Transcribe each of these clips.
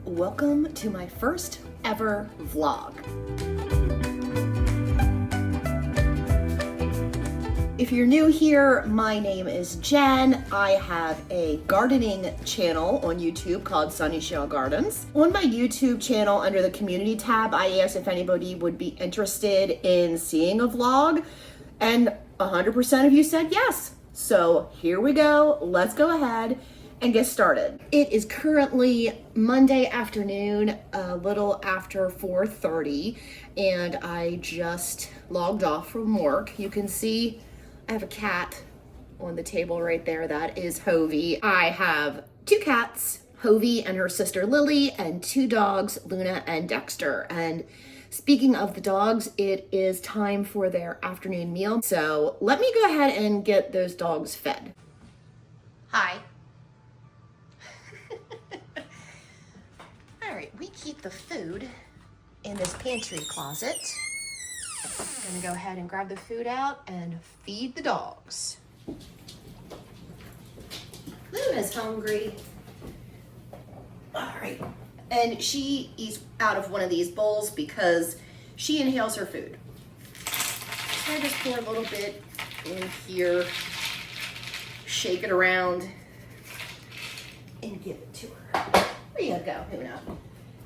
Welcome to my first ever vlog. If you're new here, my name is Jen. I have a gardening channel on YouTube called Sunny Shale Gardens. On my YouTube channel, under the community tab, I asked if anybody would be interested in seeing a vlog, and 100% of you said yes. So here we go. Let's go ahead and get started. It is currently Monday afternoon, a little after 4:30, and I just logged off from work. You can see I have a cat on the table right there. That is Hovey. I have two cats, Hovey and her sister Lily, and two dogs, Luna and Dexter. And speaking of the dogs, it is time for their afternoon meal. So let me go ahead and get those dogs fed. Hi. All right, we keep the food in this pantry closet. I'm gonna go ahead and grab the food out and feed the dogs. Luna's hungry. All right, and she eats out of one of these bowls because she inhales her food. So I just pour a little bit in here, shake it around, and give it to her. There you go, Luna.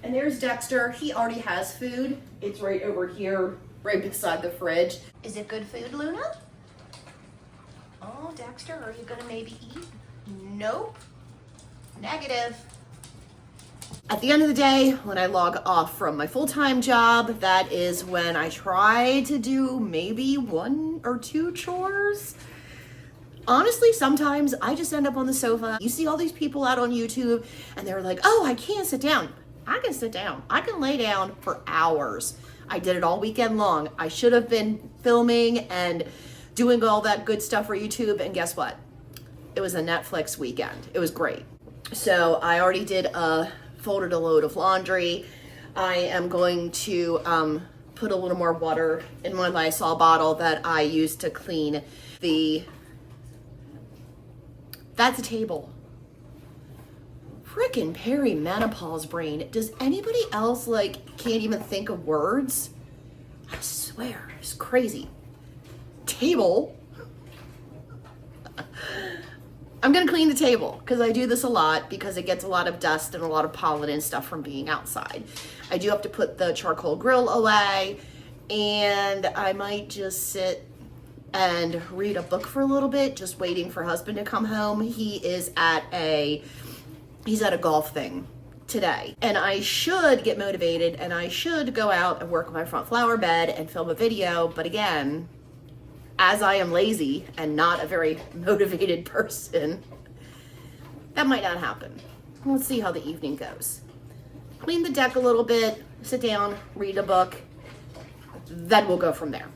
And there's Dexter. He already has food. It's right over here, right beside the fridge. Is it good food, Luna? Oh, Dexter, are you gonna maybe eat? Nope. Negative. At the end of the day, when I log off from my full-time job, that is when I try to do maybe 1 or 2 chores. Honestly, sometimes I just end up on the sofa. You see all these people out on YouTube and they're like, oh, I can't sit down. I can sit down. I can lay down for hours. I did it all weekend long. I should have been filming and doing all that good stuff for YouTube, and guess what? It was a Netflix weekend. It was great. So I already folded a load of laundry. I am going to put a little more water in my Lysol bottle that I used to clean that's a table. Frickin' perimenopause brain. Does anybody else can't even think of words? I swear, it's crazy. Table. I'm gonna clean the table because I do this a lot because it gets a lot of dust and a lot of pollen and stuff from being outside. I do have to put the charcoal grill away, and I might just sit and read a book for a little bit, just waiting for husband to come home. He's at a golf thing today, and I should get motivated and I should go out and work on my front flower bed and film a video. But again, as I am lazy and not a very motivated person, that might not happen. Let's see how the evening goes. Clean the deck a little bit, sit down, read a book, then we'll go from there.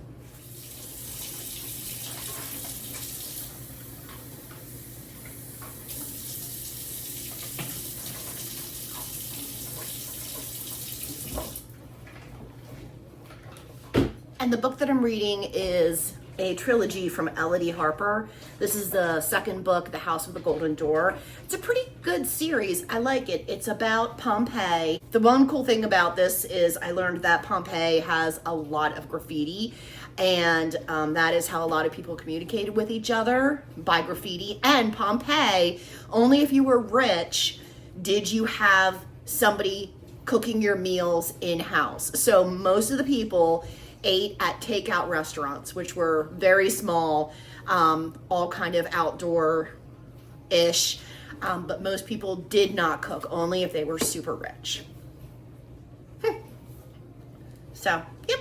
And the book that I'm reading is a trilogy from Elodie Harper. This is the second book, The House with the Golden Door. It's a pretty good series. I like it. It's about Pompeii. The one cool thing about this is I learned that Pompeii has a lot of graffiti, and that is how a lot of people communicated with each other, by graffiti. And Pompeii, only if you were rich did you have somebody cooking your meals in-house. So most of the people ate at takeout restaurants, which were very small, all kind of outdoor-ish, but most people did not cook, only if they were super rich. So, yep,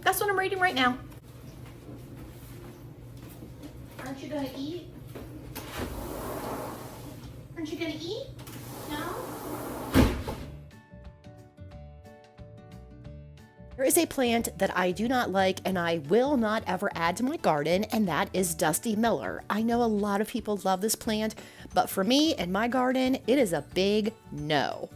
that's what I'm reading right now. Aren't you gonna eat? Aren't you gonna eat? No? There is a plant that I do not like and I will not ever add to my garden, and that is Dusty Miller. I know a lot of people love this plant, but for me and my garden, it is a big no.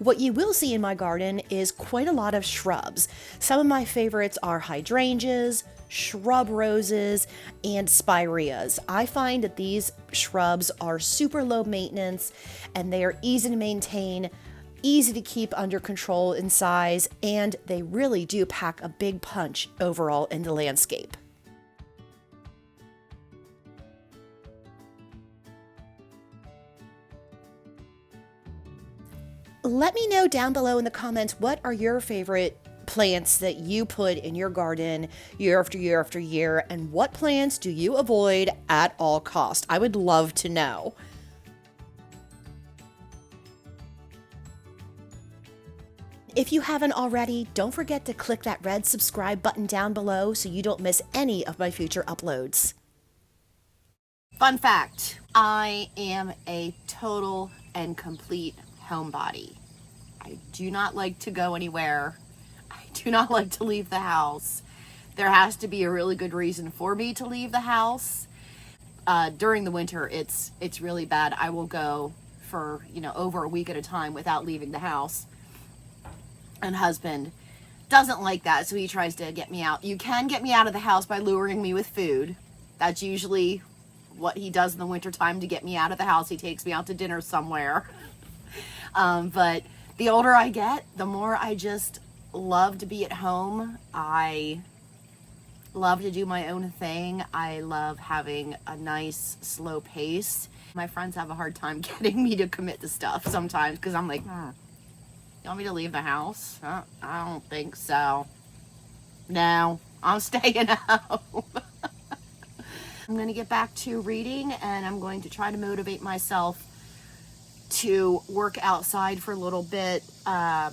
What you will see in my garden is quite a lot of shrubs. Some of my favorites are hydrangeas, shrub roses, and spireas. I find that these shrubs are super low maintenance and they are easy to maintain, easy to keep under control in size, and they really do pack a big punch overall in the landscape. Let me know down below in the comments, what are your favorite plants that you put in your garden year after year after year, and what plants do you avoid at all cost? I would love to know. If you haven't already, don't forget to click that red subscribe button down below so you don't miss any of my future uploads. Fun fact, I am a total and complete homebody. I do not like to go anywhere. I do not like to leave the house. There has to be a really good reason for me to leave the house. During the winter, it's really bad. I will go for, over a week at a time without leaving the house. And husband doesn't like that, so he tries to get me out. You can get me out of the house by luring me with food. That's usually what he does in the wintertime to get me out of the house. He takes me out to dinner somewhere. But the older I get, the more I just love to be at home. I love to do my own thing. I love having a nice, slow pace. My friends have a hard time getting me to commit to stuff sometimes because I'm like, you want me to leave the house? I don't think so. No, I'm staying home. I'm going to get back to reading, and I'm going to try to motivate myself to work outside for a little bit. I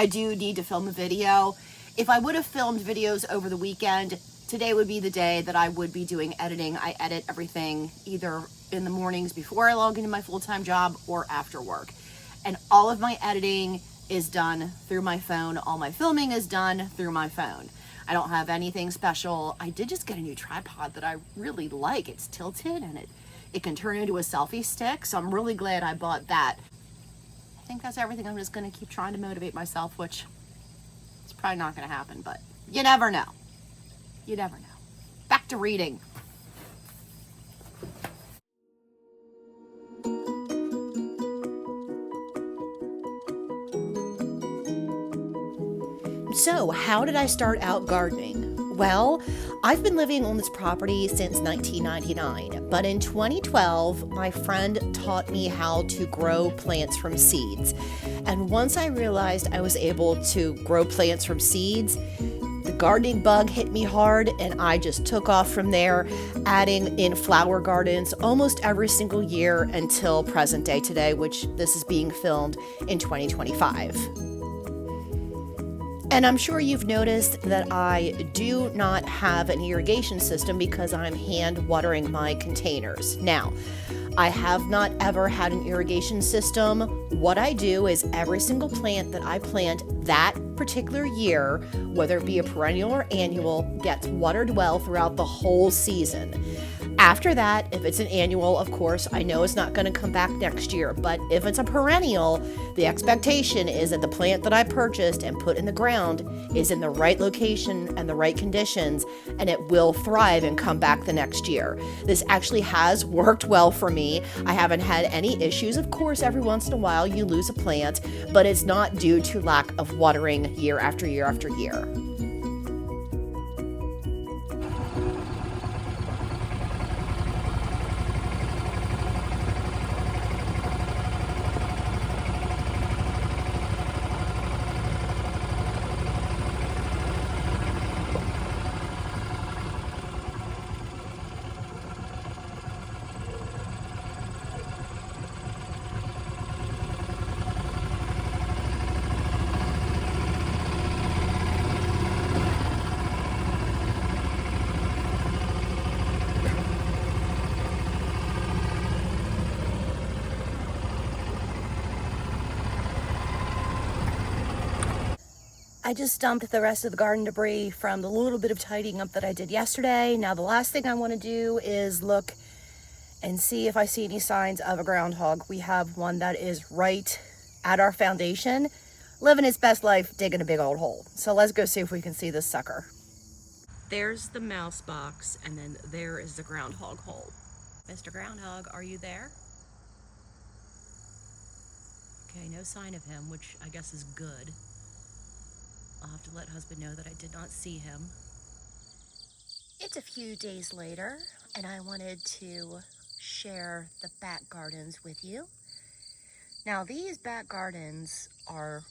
do need to film a video. If I would have filmed videos over the weekend, today would be the day that I would be doing editing. I edit everything either in the mornings before I log into my full-time job or after work. And all of my editing is done through my phone. All my filming is done through my phone. I don't have anything special. I did just get a new tripod that I really like. It's tilted and it can turn into a selfie stick. So I'm really glad I bought that. I think that's everything. I'm just going to keep trying to motivate myself, which is probably not going to happen, but you never know. You never know. Back to reading. So, how did I start out gardening? Well, I've been living on this property since 1999, but in 2012, my friend taught me how to grow plants from seeds. And once I realized I was able to grow plants from seeds, the gardening bug hit me hard, and I just took off from there, adding in flower gardens almost every single year until present day today, which this is being filmed in 2025. And I'm sure you've noticed that I do not have an irrigation system because I'm hand watering my containers. Now, I have not ever had an irrigation system. What I do is every single plant that I plant that particular year, whether it be a perennial or annual, gets watered well throughout the whole season. After that, if it's an annual, of course, I know it's not going to come back next year. But if it's a perennial, the expectation is that the plant that I purchased and put in the ground is in the right location and the right conditions, and it will thrive and come back the next year. This actually has worked well for me. I haven't had any issues. Of course, every once in a while you lose a plant, but it's not due to lack of watering year after year after year. I just dumped the rest of the garden debris from the little bit of tidying up that I did yesterday. Now the last thing I want to do is look and see if I see any signs of a groundhog. We have one that is right at our foundation, living its best life, digging a big old hole. So let's go see if we can see this sucker. There's the mouse box, and then there is the groundhog hole. Mr. Groundhog, are you there? Okay, no sign of him, which I guess is good. I'll have to let husband know that I did not see him. It's a few days later, and I wanted to share the back gardens with you. Now, these back gardens are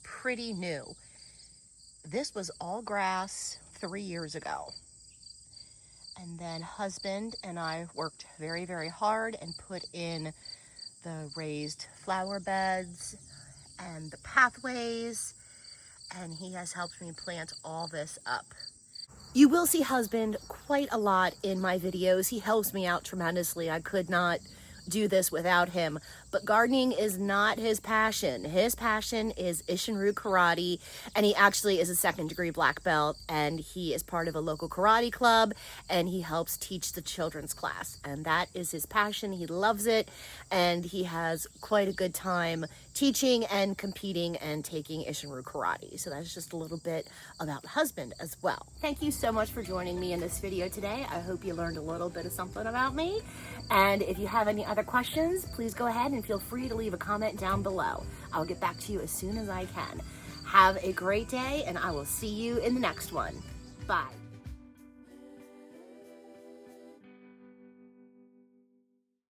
pretty new. This was all grass 3 years ago. And then husband and I worked very, very hard and put in the raised flower beds and the pathways, and he has helped me plant all this up. You will see husband quite a lot in my videos. He helps me out tremendously. I could not do this without him, but gardening is not his passion. His passion is Isshin-ryu karate, and he actually is a 2nd degree black belt, and he is part of a local karate club, and he helps teach the children's class, and that is his passion. He loves it, and he has quite a good time teaching and competing and taking Isshin-ryu karate. So that's just a little bit about husband as well. Thank you so much for joining me in this video today. I hope you learned a little bit of something about me. And if you have any other questions, please go ahead and feel free to leave a comment down below. I'll get back to you as soon as I can. Have a great day, and I will see you in the next one. Bye.